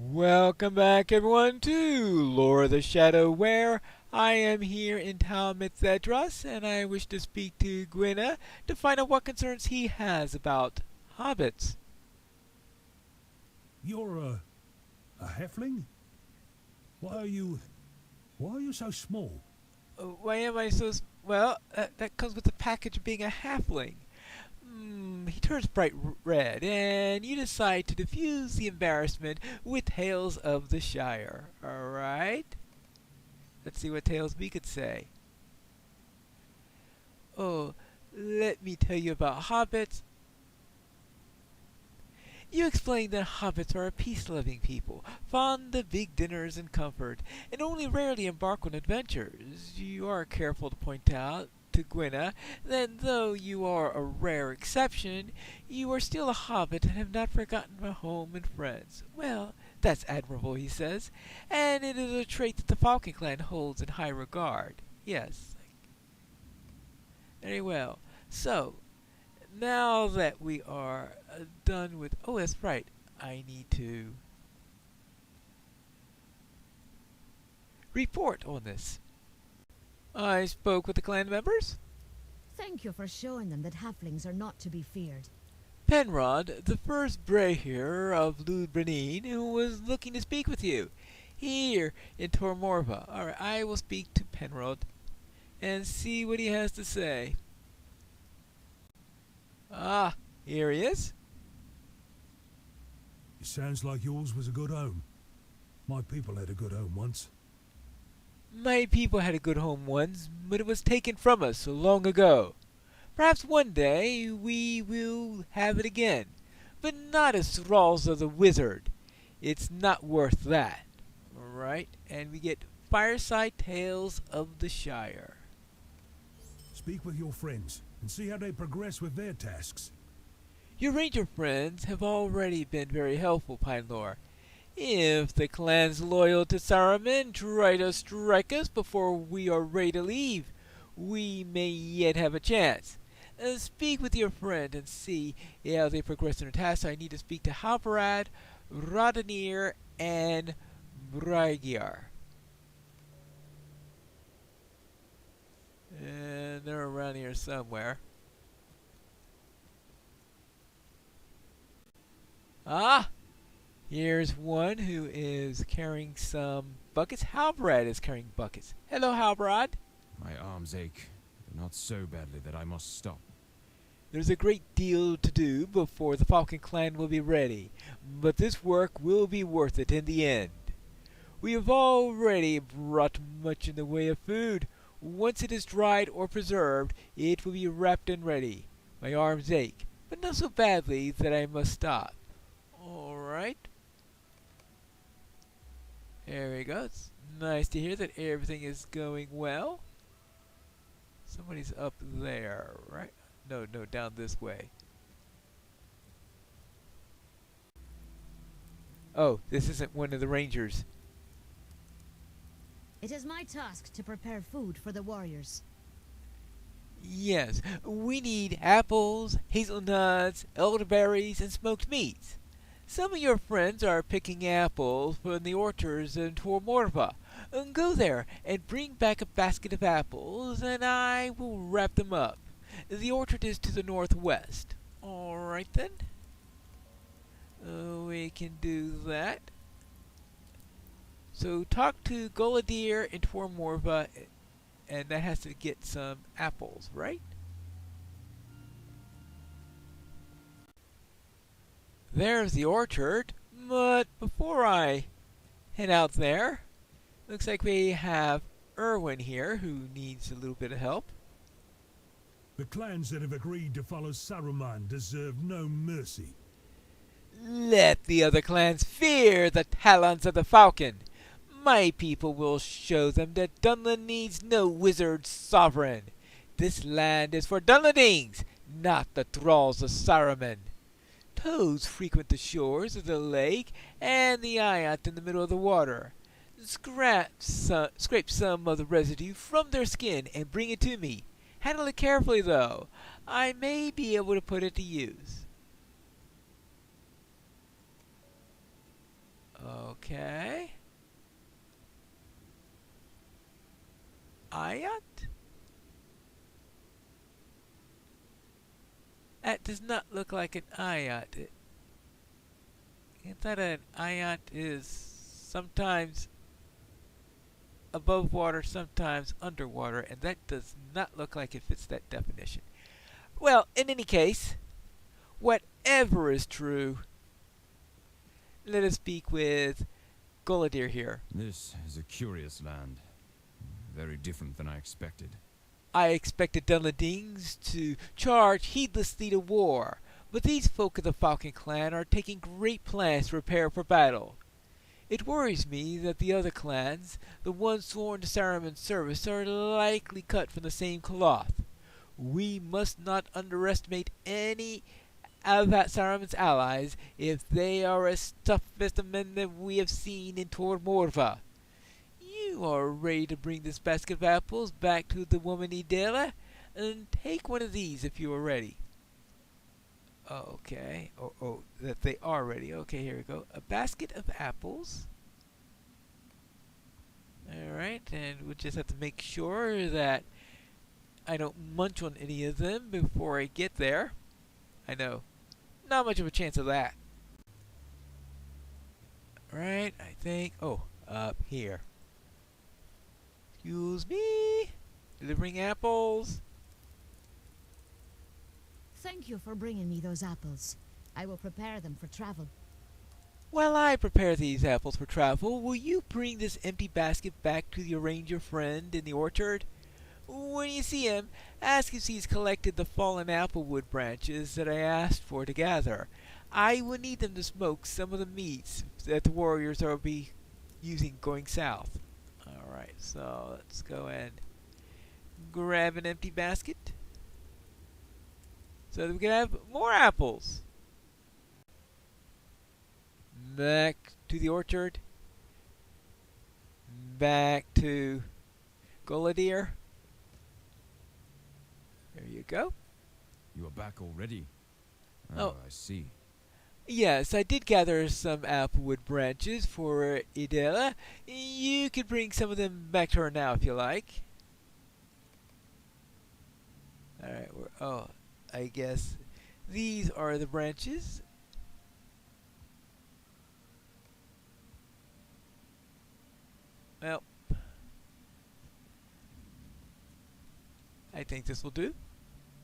Welcome back, everyone, to Lore of the Shadow, where I am here in Talmithedros, and I wish to speak to Gwynna to find out what concerns he has about hobbits. You're a halfling? Why are you so small? Why am I so... Well, that comes with the package of being a halfling. He turns bright red, and you decide to diffuse the embarrassment with Tales of the Shire. Alright? Let's see what Tales we could say. Oh, let me tell you about hobbits. You explain that hobbits are a peace-loving people, fond of big dinners and comfort, and only rarely embark on adventures. You are careful to point out to Gwynna that though you are a rare exception, you are still a hobbit and have not forgotten your home and friends. Well, that's admirable, he says, and it is a trait that the Falcon Clan holds in high regard. Yes. Very well. So, now that we are done with... Oh, that's right. I need to report on this. I spoke with the clan members. Thank you for showing them that halflings are not to be feared. Penrod, the first Brehir of Ludbrenine, who was looking to speak with you, here in Tormorva. Alright, I will speak to Penrod and see what he has to say. Ah, here he is. It sounds like yours was a good home. My people had a good home once. My people had a good home once, but it was taken from us so long ago. Perhaps one day we will have it again, but not as thralls of the wizard. It's not worth that. Alright, and we get Fireside Tales of the Shire. Speak with your friends and see how they progress with their tasks. Your ranger friends have already been very helpful, Pinelore. If the clan's loyal to Saruman try to strike us before we are ready to leave, we may yet have a chance. Speak with your friend and see how they progress in their tasks. I need to speak to Halbarad, Rodonir, and Braigiar. And they're around here somewhere. Ah! Here's one who is carrying some buckets. Halbrad is carrying buckets. Hello, Halbrad. My arms ache, but not so badly that I must stop. There's a great deal to do before the Falcon Clan will be ready, but this work will be worth it in the end. We have already brought much in the way of food. Once it is dried or preserved, it will be wrapped and ready. My arms ache, but not so badly that I must stop. Alright. There we go. It's nice to hear that everything is going well. Somebody's up there, right? No, down this way. Oh, this isn't one of the rangers. It is my task to prepare food for the warriors. Yes, we need apples, hazelnuts, elderberries, and smoked meats. Some of your friends are picking apples from the orchards in Tormorva. Go there and bring back a basket of apples, and I will wrap them up. The orchard is to the northwest. Alright then. We can do that. So talk to Goladir in Tormorva, and that has to get some apples, right? There's the orchard, but before I head out there, looks like we have Erwin here who needs a little bit of help. The clans that have agreed to follow Saruman deserve no mercy. Let the other clans fear the talons of the Falcon. My people will show them that Dunland needs no wizard sovereign. This land is for Dunlandings, not the thralls of Saruman. Toads frequent the shores of the lake and the eyot in the middle of the water. Scrape some of the residue from their skin and bring it to me. Handle it carefully, though. I may be able to put it to use. Okay. Ayat? That does not look like an Ayat. I thought an Ayat is sometimes above water, sometimes underwater, and that does not look like it fits that definition. Well, in any case, whatever is true, let us speak with Guladir here. This is a curious land. Very different than I expected. I expected Dunladings to charge heedlessly to war, but these folk of the Falcon Clan are taking great plans to prepare for battle. It worries me that the other clans, the ones sworn to Saruman's service, are likely cut from the same cloth. We must not underestimate any of Saruman's allies if they are as tough as the men that we have seen in Tor Morva. You are ready to bring this basket of apples back to the woman Idela, and take one of these if you are ready. Okay. Oh, that they are ready. Okay, here we go. A basket of apples. Alright, and we'll just have to make sure that I don't munch on any of them before I get there. I know. Not much of a chance of that. Alright, I think... Oh, up here. Excuse me. Delivering apples. Thank you for bringing me those apples. I will prepare them for travel. While I prepare these apples for travel, will you bring this empty basket back to the arranger friend in the orchard? When you see him, ask if he's collected the fallen applewood branches that I asked for to gather. I will need them to smoke some of the meats that the warriors will be using going south. Alright, so let's go and grab an empty basket so that we can have more apples. Back to the orchard. Back to Guladir. There you go. You are back already? Oh. I see. Yes, I did gather some applewood branches for Idela. You could bring some of them back to her now if you like. Alright, oh, I guess these are the branches. Well, I think this will do.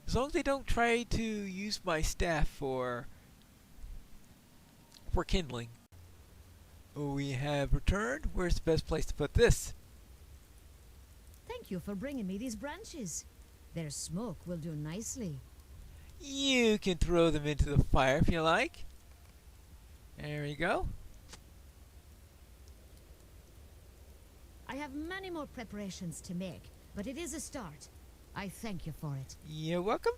As long as they don't try to use my staff for kindling. We have returned. Where's the best place to put this? Thank you for bringing me these branches. Their smoke will do nicely. You can throw them into the fire if you like. There you go. I have many more preparations to make, but it is a start. I thank you for it. You're welcome.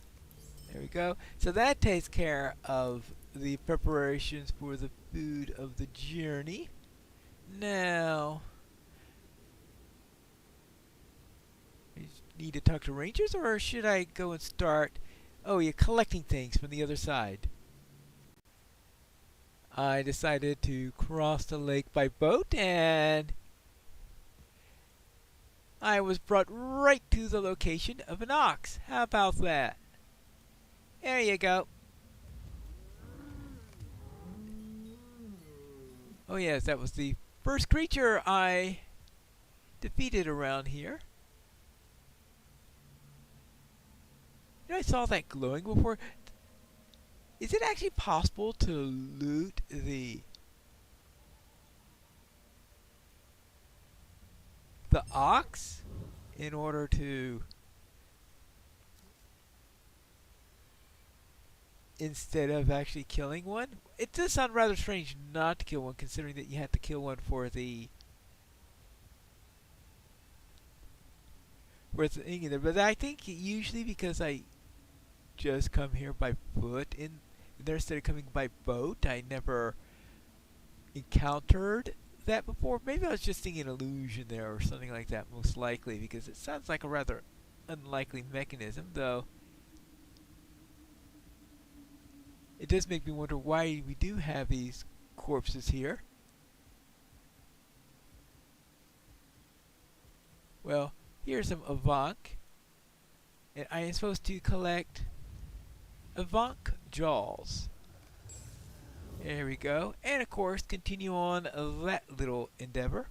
There we go. So that takes care of the preparations for the food of the journey. Now, I need to talk to rangers, or should I go and start, collecting things from the other side? I decided to cross the lake by boat, and I was brought right to the location of an ox. How about that? There you go. Oh yes, that was the first creature I defeated around here. You know, I saw that glowing before. Is it actually possible to loot the ox in order to, instead of actually killing one? It does sound rather strange not to kill one, considering that you had to kill one for the thing in there. But I think usually because I just come here by foot in there instead of coming by boat, I never encountered that before. Maybe I was just seeing an illusion there or something like that, most likely, because it sounds like a rather unlikely mechanism, though. It does make me wonder why we do have these corpses here. Well, here's some Avank. And I am supposed to collect Avank jaws. There we go. And of course, continue on that little endeavor.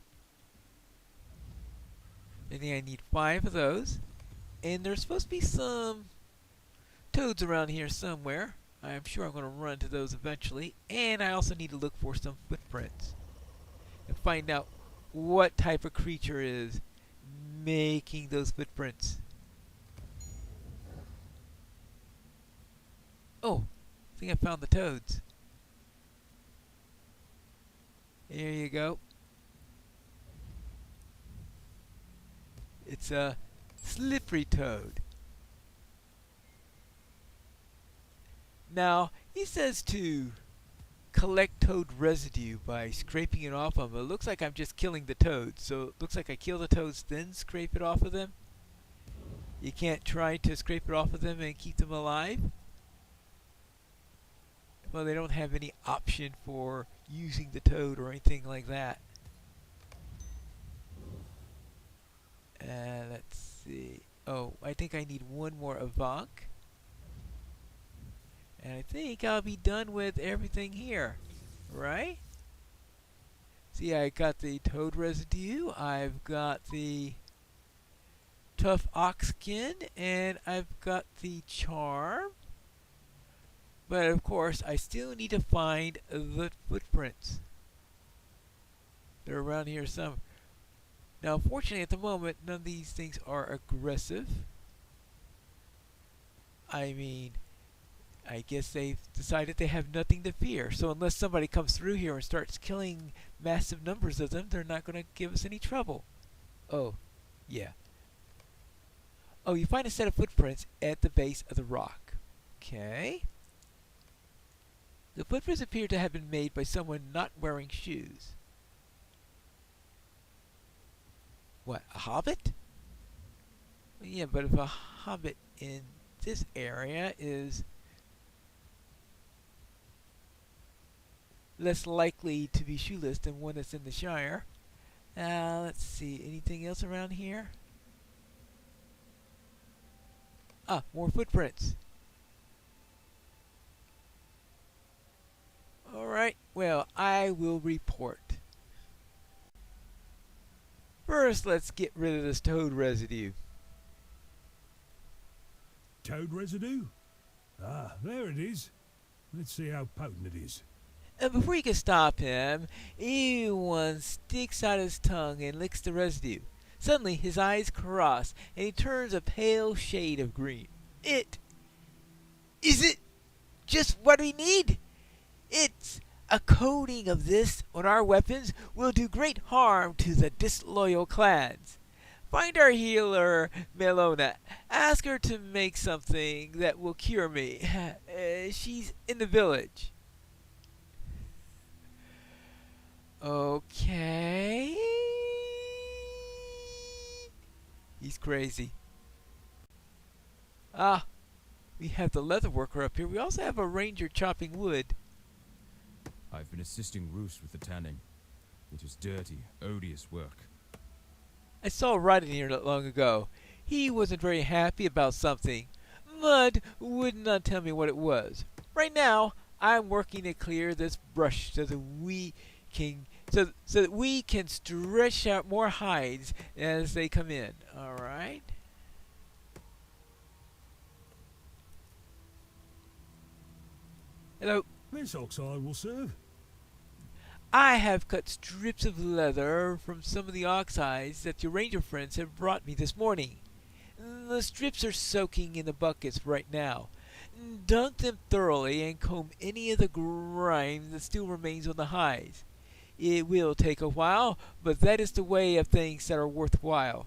I think I need 5 of those. And there's supposed to be some toads around here somewhere. I'm sure I'm going to run to those eventually. And I also need to look for some footprints and find out what type of creature is making those footprints. Oh, I think I found the toads. There you go. It's a slippery toad. Now, he says to collect toad residue by scraping it off of them. It looks like I'm just killing the toads. So it looks like I kill the toads, then scrape it off of them. You can't try to scrape it off of them and keep them alive. Well, they don't have any option for using the toad or anything like that. Let's see. Oh, I think I need one more Avank. And I think I'll be done with everything here. Right? See, I got the toad residue. I've got the tough ox skin. And I've got the charm. But of course, I still need to find the footprints. They're around here somewhere. Now, unfortunately, at the moment, none of these things are aggressive. I mean, I guess they've decided they have nothing to fear. So unless somebody comes through here and starts killing massive numbers of them, they're not going to give us any trouble. Oh, yeah. Oh, you find a set of footprints at the base of the rock. Okay. The footprints appear to have been made by someone not wearing shoes. What, a hobbit? Well, yeah, but if a hobbit in this area is less likely to be shoeless than one that's in the Shire. Let's see, anything else around here? Ah, more footprints. Alright, well, I will report. First, let's get rid of this toad residue. Toad residue? Ah, there it is. Let's see how potent it is. And before you can stop him, Ewan sticks out his tongue and licks the residue. Suddenly, his eyes cross, and he turns a pale shade of green. Is it just what we need? It's a coating of this on our weapons will do great harm to the disloyal clans. Find our healer, Melona. Ask her to make something that will cure me. She's in the village. Okay. He's crazy. Ah, we have the leather worker up here. We also have a ranger chopping wood. I've been assisting Roos with the tanning. It is dirty, odious work. I saw Rod in here not long ago. He wasn't very happy about something. Mud would not tell me what it was. Right now, I'm working to clear this brush so that we can stretch out more hides as they come in. All right. Hello. This oxeye will serve. I have cut strips of leather from some of the ox hides that your ranger friends have brought me this morning. The strips are soaking in the buckets right now. Dunk them thoroughly and comb any of the grime that still remains on the hides. It will take a while, but that is the way of things that are worthwhile.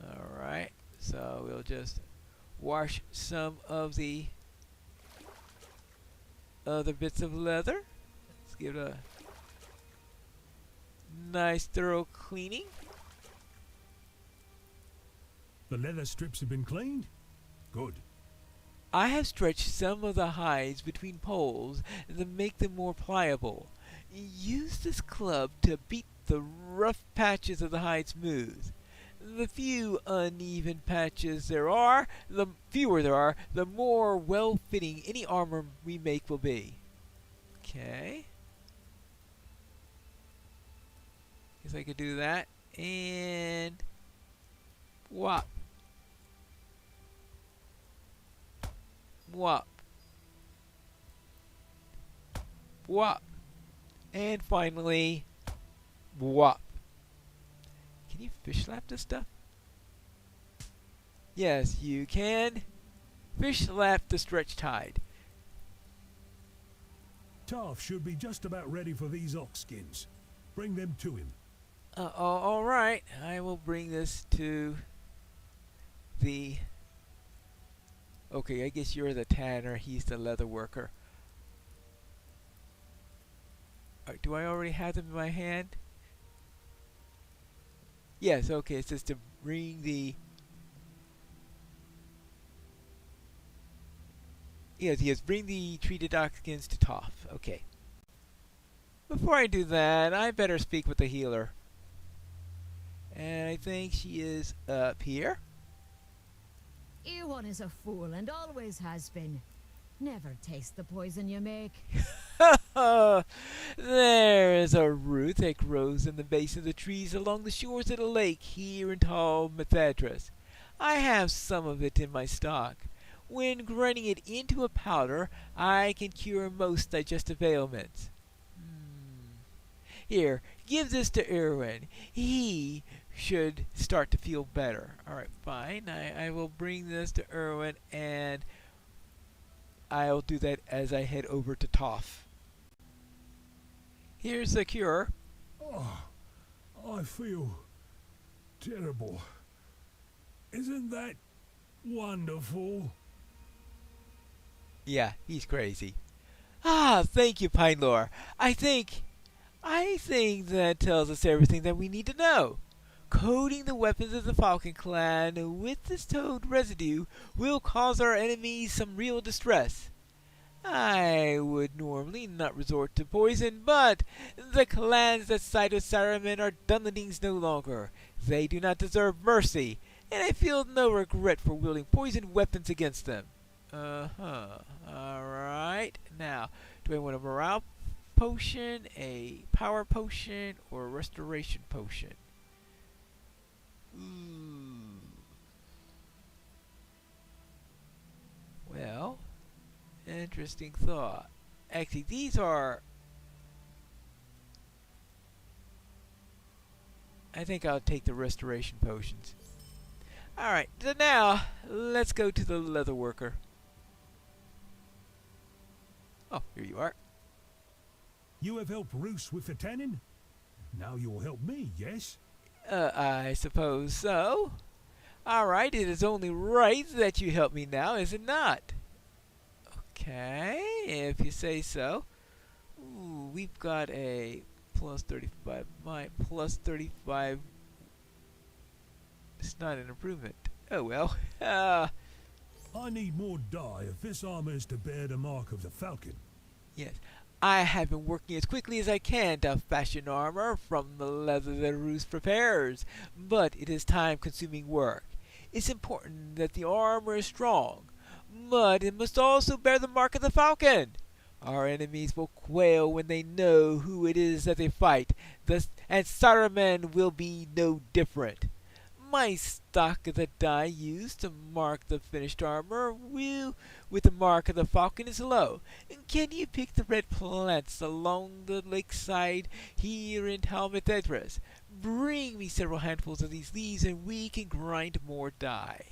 Alright, so we'll just wash some of the other bits of leather. Let's give it a nice thorough cleaning. The leather strips have been cleaned? Good. I have stretched some of the hides between poles to make them more pliable. Use this club to beat the rough patches of the hide smooth. The few uneven patches there are, the fewer there are, the more well-fitting any armor we make will be. Okay. Guess I could do that. And whop. Whop. Whop. And finally, whop. Can you fish slap this stuff? Yes, you can. Fish slap the stretched hide. Taff should be just about ready for these ox skins. Bring them to him. All right. I will bring this to the... Okay, I guess you're the tanner. He's the leather worker. Do I already have them in my hand? Yes, okay. It says to bring the... Yes, bring the treated ox skins to Toph. Okay. Before I do that, I better speak with the healer. And I think she is up here. Ewan is a fool and always has been. Never taste the poison you make. There is a root that grows in the base of the trees along the shores of the lake here in Tall Methadras. I have some of it in my stock. When grinding it into a powder, I can cure most digestive ailments. Here, give this to Irwin. He should start to feel better. Alright, fine. I will bring this to Irwin, and I'll do that as I head over to Toph. Here's the cure. Oh, I feel terrible. Isn't that wonderful? Yeah, he's crazy. Ah, thank you, Pinelore. I think that tells us everything that we need to know. Coating the weapons of the Falcon Clan with this toad residue will cause our enemies some real distress. I would normally not resort to poison, but the clans that side with Saruman are Dunlendings no longer. They do not deserve mercy, and I feel no regret for wielding poisoned weapons against them. Alright. Now, do I want a morale potion, a power potion, or a restoration potion? Well, interesting thought. Actually, these are... I think I'll take the restoration potions. Alright, so now, let's go to the leather worker. Oh, here you are. You have helped Roos with the tanning? Now you'll help me, yes? I suppose so. Alright, it is only right that you help me now, is it not? Okay, if you say so. Ooh, we've got a plus 35. My plus 35. It's not an improvement. Oh well. I need more dye if this armor is to bear the mark of the Falcon. Yes. I have been working as quickly as I can to fashion armor from the leather that Roos prepares, but it is time-consuming work. It's important that the armor is strong, but it must also bear the mark of the Falcon. Our enemies will quail when they know who it is that they fight, and Saruman will be no different. My stock of the dye used to mark the finished armor with the mark of the Falcon is low. Can you pick the red plants along the lakeside here in Talmethedras? Bring me several handfuls of these leaves and we can grind more dye.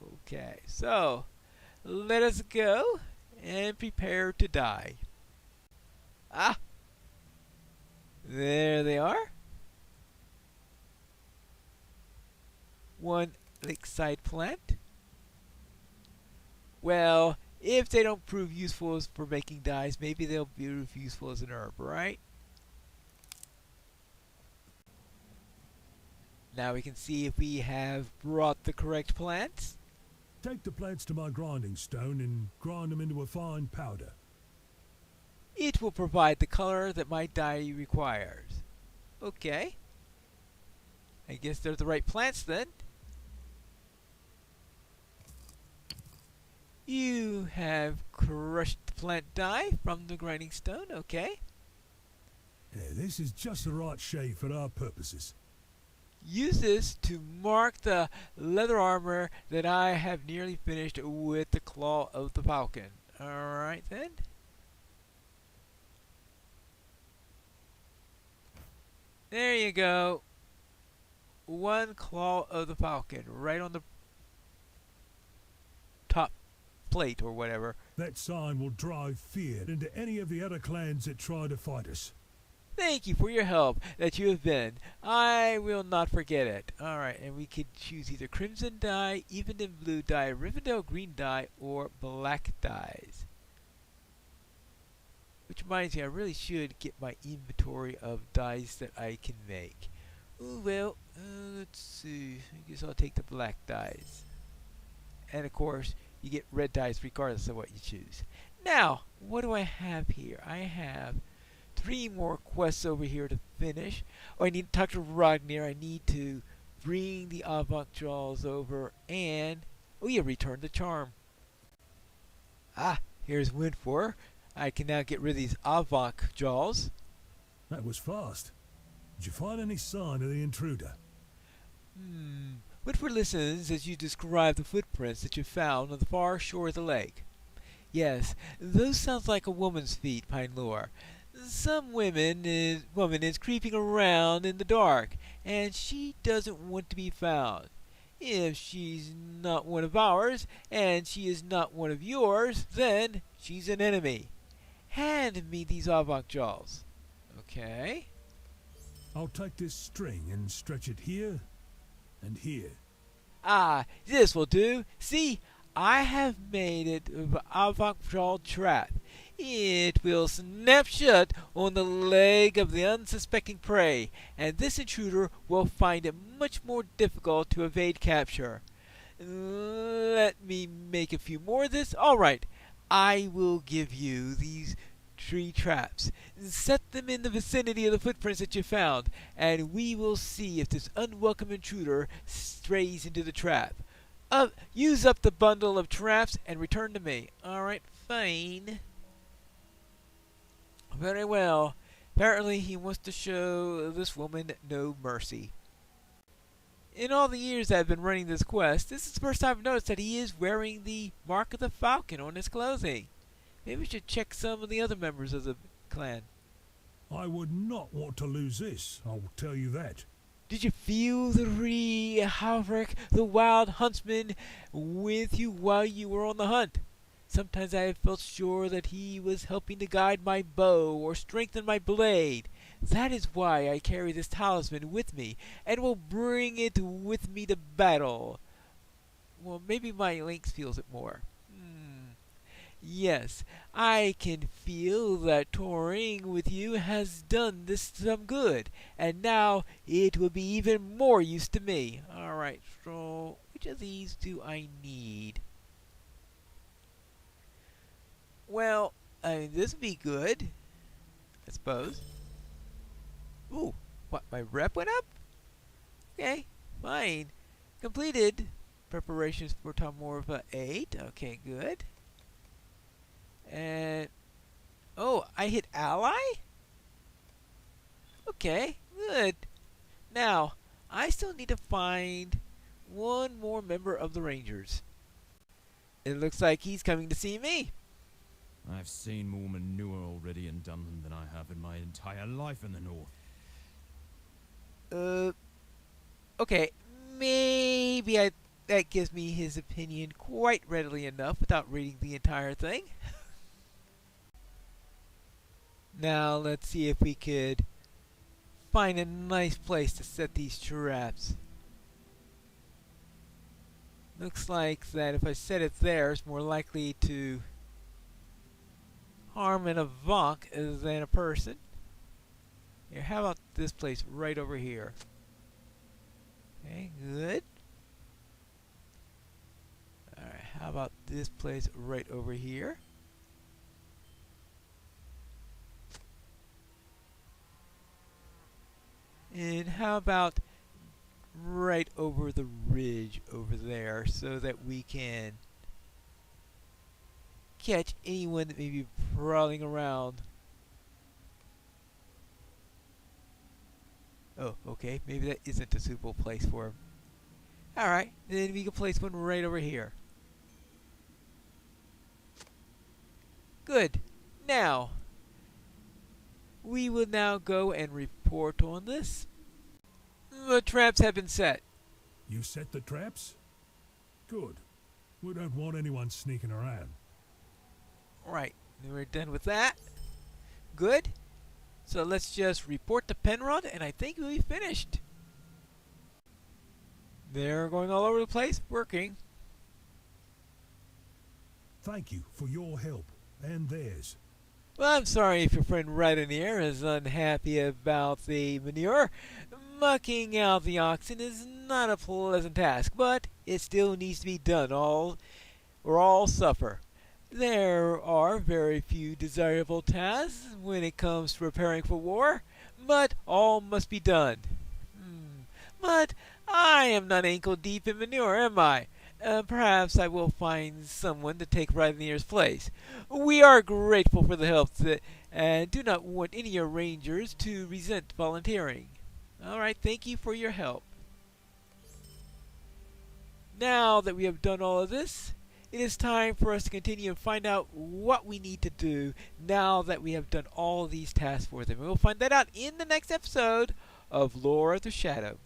Okay, so let us go and prepare to dye. Ah! There they are. One lakeside plant. Well, if they don't prove useful for making dyes, maybe they'll be useful as an herb, right? Now we can see if we have brought the correct plants. Take the plants to my grinding stone and grind them into a fine powder. It will provide the color that my dye requires. Okay. I guess they're the right plants then. You have crushed the plant dye from the grinding stone, okay. Yeah, this is just the right shade for our purposes. Use this to mark the leather armor that I have nearly finished with the claw of the falcon. Alright then. There you go. One claw of the falcon right on the top plate or whatever. That sign will drive fear into any of the other clans that try to fight us. Thank you for your help that you have been. I will not forget it. Alright, and we could choose either crimson dye, Evendon blue dye, Rivendell green dye, or black dyes. Which reminds me, I really should get my inventory of dyes that I can make. Ooh, well, let's see. I guess I'll take the black dyes. And of course, you get red dyes regardless of what you choose. Now, what do I have here? I have 3 more quests over here to finish. Oh, I need to talk to Ragnar. I need to bring the Avant Jaws over and... oh yeah, return the charm. Ah, here's Windfor. I can now get rid of these Avant Jaws. That was fast. Did you find any sign of the intruder? Windfor listens as you describe the footprints that you found on the far shore of the lake. Yes, those sounds like a woman's feet, Pine Lore. Some woman is creeping around in the dark, and she doesn't want to be found. If she's not one of ours, and she is not one of yours, then she's an enemy. Hand me these Avant Jaws. Okay. I'll take this string and stretch it here and here. Ah, this will do. See, I have made it an Avant Jaw trap. It will snap shut on the leg of the unsuspecting prey, and this intruder will find it much more difficult to evade capture. Let me make a few more of this. Alright, I will give you these 3 traps. Set them in the vicinity of the footprints that you found, and we will see if this unwelcome intruder strays into the trap. Use up the bundle of traps and return to me. Alright, fine. Very well. Apparently he wants to show this woman no mercy. In all the years I've been running this quest, this is the first time I've noticed that he is wearing the mark of the falcon on his clothing. Maybe we should check some of the other members of the clan. I would not want to lose this, I'll tell you that. Did you feel the Havrik, the wild huntsman, with you while you were on the hunt? Sometimes I have felt sure that he was helping to guide my bow or strengthen my blade. That is why I carry this talisman with me, and will bring it with me to battle. Well, maybe my lynx feels it more. Yes, I can feel that touring with you has done this some good, and now it will be even more use to me. Alright, so which of these do I need? Well, I mean, this would be good, I suppose. Ooh, what, my rep went up? Okay, fine. Completed. Preparations for Tomorva 8. Okay, good. And, oh, I hit ally? Okay, good. Now, I still need to find one more member of the Rangers. It looks like he's coming to see me. I've seen more manure already in Dunland than I have in my entire life in the north. Okay, maybe that gives me his opinion quite readily enough without reading the entire thing. Now, let's see if we could find a nice place to set these traps. Looks like that if I set it there, it's more likely to harm an Avant than a person. Here, how about this place right over here? Okay, good. Alright, how about this place right over here? And how about right over the ridge over there so that we can catch anyone that may be prowling around. Oh, okay. Maybe that isn't a suitable place for him. Alright, then we can place one right over here. Good. Now, we will now go and report on this. The traps have been set. You set the traps? Good. We don't want anyone sneaking around. Right, we're done with that. Good. So let's just report to Penrod, and I think we'll be finished. They're going all over the place, working. Thank you for your help, and theirs. Well, I'm sorry if your friend right in the air is unhappy about the manure. Mucking out the oxen is not a pleasant task, but it still needs to be done, or all suffer. There are very few desirable tasks when it comes to preparing for war, but all must be done. But I am not ankle deep in manure, am I? Perhaps I will find someone to take Rydenier's place. We are grateful for the help and do not want any of our rangers to resent volunteering. Alright, thank you for your help. Now that we have done all of this, it is time for us to continue and find out what we need to do now that we have done all these tasks for them. And we'll find that out in the next episode of Lore of the Shadow.